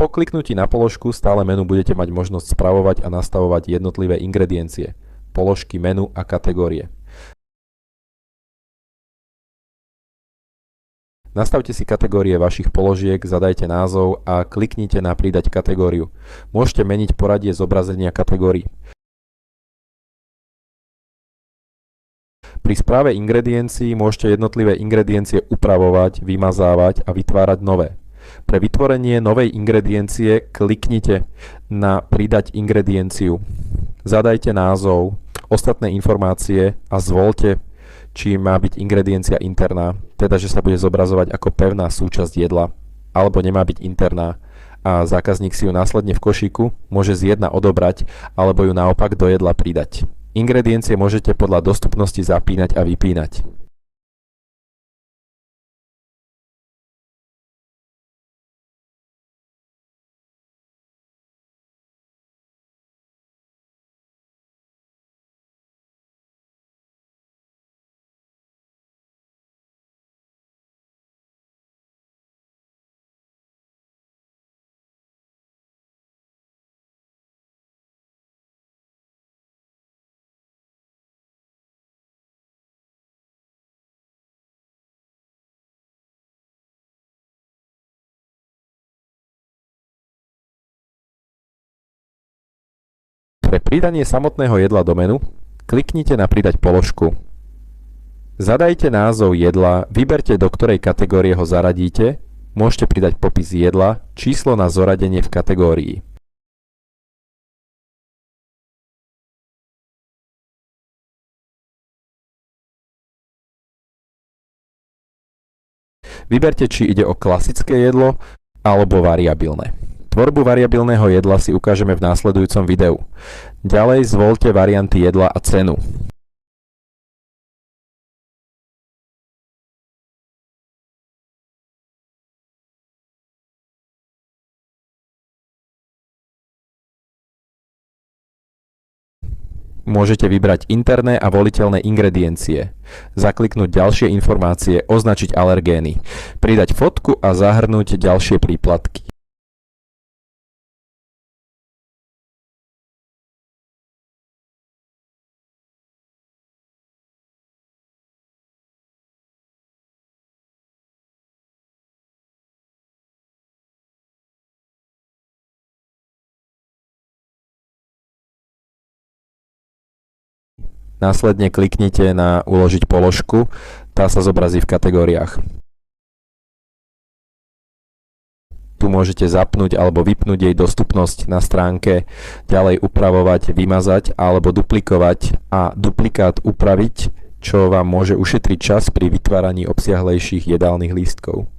Po kliknutí na položku stále menu budete mať možnosť spravovať a nastavovať jednotlivé ingrediencie, položky menu a kategórie. Nastavte si kategórie vašich položiek, zadajte názov a kliknite na pridať kategóriu. Môžete meniť poradie zobrazenia kategórií. Pri správe ingrediencií môžete jednotlivé ingrediencie upravovať, vymazávať a vytvárať nové. Pre vytvorenie novej ingrediencie kliknite na pridať ingredienciu. Zadajte názov, ostatné informácie a zvoľte, či má byť ingrediencia interná, teda že sa bude zobrazovať ako pevná súčasť jedla, alebo nemá byť interná a zákazník si ju následne v košíku môže z jedla odobrať alebo ju naopak do jedla pridať. Ingrediencie môžete podľa dostupnosti zapínať a vypínať. Pre pridanie samotného jedla do menu kliknite na pridať položku. Zadajte názov jedla, vyberte do ktorej kategórie ho zaradíte, môžete pridať popis jedla, číslo na zoradenie v kategórii. Vyberte, či ide o klasické jedlo alebo variabilné. Tvorbu variabilného jedla si ukážeme v následujúcom videu. Ďalej zvoľte varianty jedla a cenu. Môžete vybrať interné a voliteľné ingrediencie, zakliknúť ďalšie informácie, označiť alergény, pridať fotku a zahrnúť ďalšie príplatky. Následne kliknite na uložiť položku, tá sa zobrazí v kategóriách. Tu môžete zapnúť alebo vypnúť jej dostupnosť na stránke, ďalej upravovať, vymazať alebo duplikovať a duplikát upraviť, čo vám môže ušetriť čas pri vytváraní obsiahlejších jedálnych lístkov.